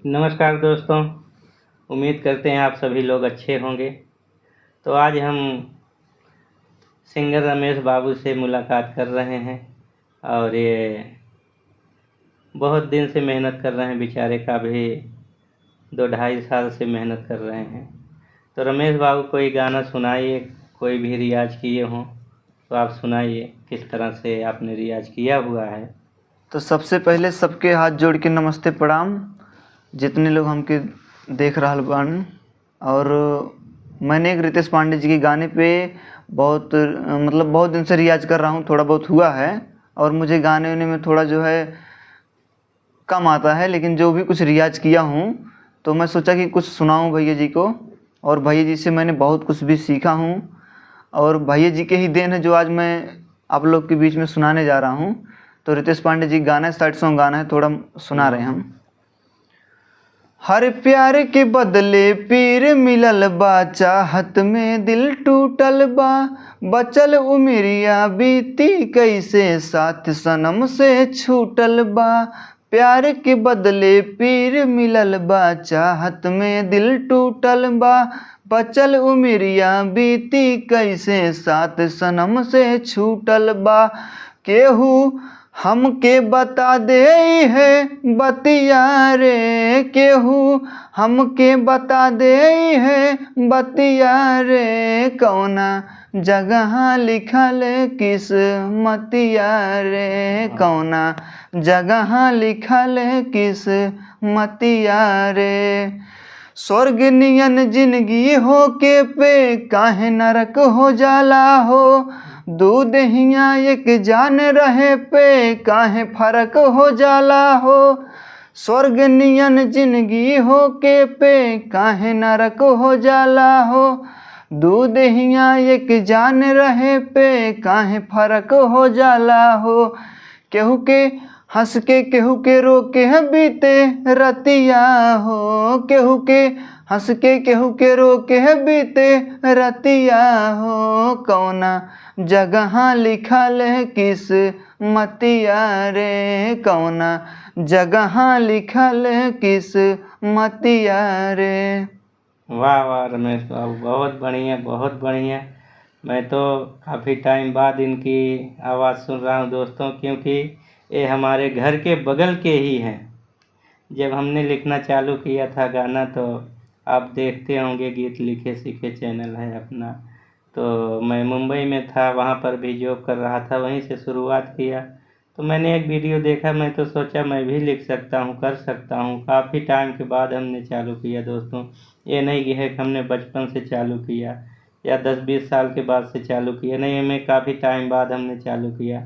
नमस्कार दोस्तों, उम्मीद करते हैं आप सभी लोग अच्छे होंगे। तो आज हम सिंगर रमेश बाबू से मुलाकात कर रहे हैं और ये बहुत दिन से मेहनत कर रहे हैं, बेचारे का भी 2-2.5 साल से मेहनत कर रहे हैं। तो रमेश बाबू कोई गाना सुनाइए, कोई भी रियाज किए हों तो आप सुनाइए, किस तरह से आपने रियाज किया हुआ है। तो सबसे पहले सबके हाथ जोड़ के नमस्ते प्रणाम, जितने लोग हमके देख रहल बान। और मैंने एक रितेश पांडे जी के गाने पे बहुत दिन से रियाज कर रहा हूँ। थोड़ा बहुत हुआ है और मुझे गाने वाने में थोड़ा जो है कम आता है, लेकिन जो भी कुछ रियाज किया हूँ तो मैं सोचा कि कुछ सुनाऊँ भैया जी को। और भैया जी से मैंने बहुत कुछ भी सीखा हूँ और भैया जी के ही देन है जो आज मैं आप लोग के बीच में सुनाने जा रहा हूँ। तो रितेश पांडे जी गाना स्टार्ट सॉन्ग गाना है, थोड़ा सुना रहे हैं हम। हर प्यार के बदले पीर मिलल बा, चाहत में दिल टूटल बा, बचल उमरिया बीती कैसे साथ सनम से छूटल बा। प्यार के बदले पीर मिलल बा, चाहत में दिल टूटल बा, बचल उमरिया बीती कैसे साथ सनम से छूटल बा। केहू हमके बता दे है बतिया रे, केहू हमके बता दे है बतिया रे, कौना जगह लिखल किस्मतिया रे, कौना जगह लिखल किस्मतिया रे। स्वर्ग नियन जिंदगी हो के पे काहे नरक हो जाला हो, दूध हिया एक जान रहे पे काहे फर्क हो जाला हो। स्वर्ग नियन जिंदगी हो के पे काहे नरक हो जाला हो, दूध हिया एक जान रहे पे काहे फर्क हो जाला हो। केहू के हंस के केहू के रो के बीते रतिया हो, केहू के हंस के केहू के रो के बीते रतिया हो, कौना जगह लिखल किस्मतिया रे, कौना जगह लिखल किस्मतिया रे। वाह वाह रमेश बाबू, बहुत बढ़िया बहुत बढ़िया। मैं तो काफ़ी टाइम बाद इनकी आवाज़ सुन रहा हूँ दोस्तों, क्योंकि ये हमारे घर के बगल के ही हैं। जब हमने लिखना चालू किया था गाना, तो आप देखते होंगे गीत लिखे सीखे चैनल है अपना, तो मैं मुंबई में था, वहाँ पर भी जॉब कर रहा था, वहीं से शुरुआत किया। तो मैंने एक वीडियो देखा, मैं तो सोचा मैं भी लिख सकता हूँ, कर सकता हूँ। काफ़ी टाइम के बाद हमने चालू किया दोस्तों। ये नहीं है कि हमने बचपन से चालू किया या 10-20 साल के बाद से चालू किया, नहीं, हमें काफ़ी टाइम बाद हमने चालू किया।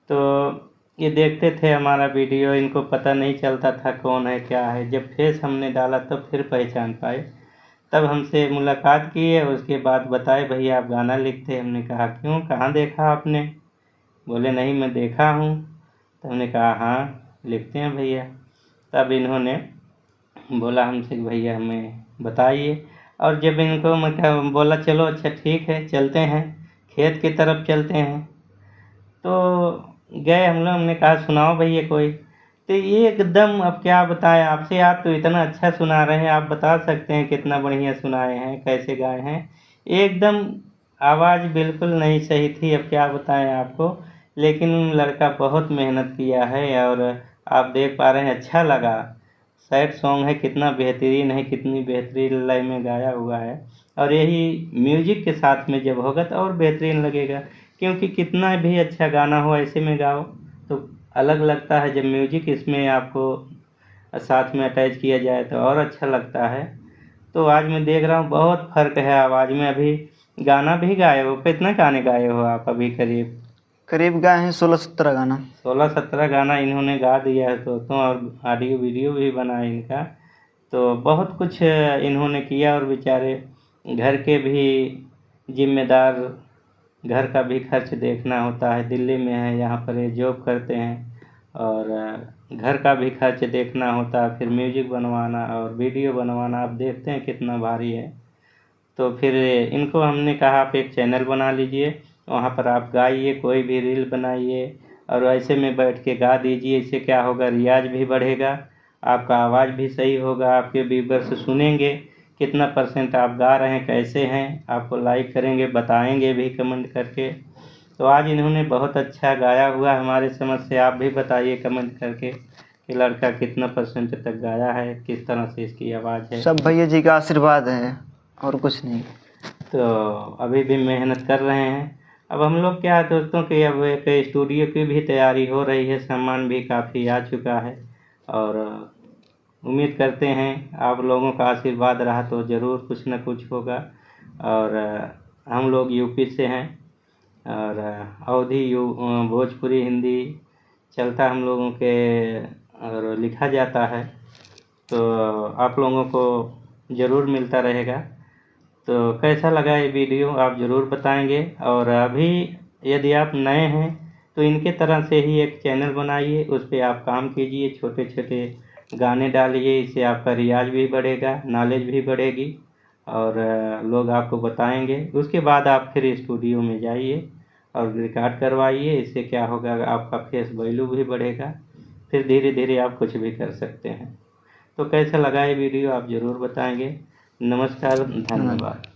तो ये देखते थे हमारा वीडियो, इनको पता नहीं चलता था कौन है क्या है। जब फेस हमने डाला तब फिर पहचान पाए, तब हमसे मुलाकात की है। उसके बाद बताए भैया आप गाना लिखते हैं। हमने कहा क्यों, कहाँ देखा आपने? बोले नहीं मैं देखा हूँ। तो हमने कहा हाँ लिखते हैं भैया। तब इन्होंने बोला हमसे भैया हमें बताइए। और जब इनको मैं बोला चलो अच्छा ठीक है चलते हैं, खेत की तरफ चलते हैं, तो गए हम लोग। हमने कहा सुनाओ भैया कोई। तो ये एकदम, अब क्या बताएं आपसे, आप तो इतना अच्छा सुना रहे हैं, आप बता सकते हैं कितना बढ़िया सुनाए हैं, कैसे गाए हैं। एकदम आवाज़ बिल्कुल नहीं सही थी, अब क्या बताएं आपको, लेकिन लड़का बहुत मेहनत किया है और आप देख पा रहे हैं अच्छा लगा। सैड सॉन्ग है, कितना बेहतरीन है, कितनी बेहतरीन लय में गाया हुआ है। और यही म्यूजिक के साथ में जब होगा तो और बेहतरीन लगेगा, क्योंकि कितना भी अच्छा गाना हो ऐसे में गाओ तो अलग लगता है। जब म्यूजिक इसमें आपको साथ में अटैच किया जाए तो और अच्छा लगता है। तो आज मैं देख रहा हूँ बहुत फ़र्क है आवाज़ में। अभी गाना भी गाए हो, कितना गाने गाए हो आप अभी? करीब गाए हैं 16-17 गाना। 16-17 गाना इन्होंने गा दिया है दोस्तों, और ऑडियो वीडियो भी बना है इनका। तो बहुत कुछ इन्होंने किया, और बेचारे घर के भी जिम्मेदार, घर का भी खर्च देखना होता है। दिल्ली में है, यहाँ पर ये जॉब करते हैं, और घर का भी खर्च देखना होता है, फिर म्यूजिक बनवाना और वीडियो बनवाना, आप देखते हैं कितना भारी है। तो फिर इनको हमने कहा आप एक चैनल बना लीजिए, वहाँ पर आप गाइए, कोई भी रील बनाइए और ऐसे में बैठ के गा दीजिए। इससे क्या होगा, रियाज भी बढ़ेगा आपका आवाज़ भी सही होगा, आपके व्यूअर्स सुनेंगे कितना % आप गा रहे हैं, कैसे हैं, आपको लाइक करेंगे, बताएंगे भी कमेंट करके। तो आज इन्होंने बहुत अच्छा गाया हुआ हमारे समझ से। आप भी बताइए कमेंट करके कि लड़का कितना % तक गाया है, किस तरह से इसकी आवाज़ है। सब भैया जी का आशीर्वाद है और कुछ नहीं। तो अभी भी मेहनत कर रहे हैं। अब हम लोग क्या है दोस्तों कि अब एक स्टूडियो की भी तैयारी हो रही है, सामान भी काफ़ी आ चुका है और उम्मीद करते हैं आप लोगों का आशीर्वाद रहा तो ज़रूर कुछ न कुछ होगा। और हम लोग यूपी से हैं और अवधी भोजपुरी हिंदी चलता हम लोगों के और लिखा जाता है, तो आप लोगों को ज़रूर मिलता रहेगा। तो कैसा लगा ये वीडियो आप ज़रूर बताएंगे। और अभी यदि आप नए हैं तो इनके तरह से ही एक चैनल बनाइए, उस पर आप काम कीजिए, छोटे छोटे गाने डालिए, इससे आपका रियाज भी बढ़ेगा, नॉलेज भी बढ़ेगी और लोग आपको बताएंगे। उसके बाद आप फिर स्टूडियो में जाइए और रिकॉर्ड करवाइए, इससे क्या होगा आपका फेस वैल्यू भी बढ़ेगा, फिर धीरे धीरे आप कुछ भी कर सकते हैं। तो कैसा लगा ये वीडियो आप ज़रूर बताएंगे। नमस्कार, धन्यवाद।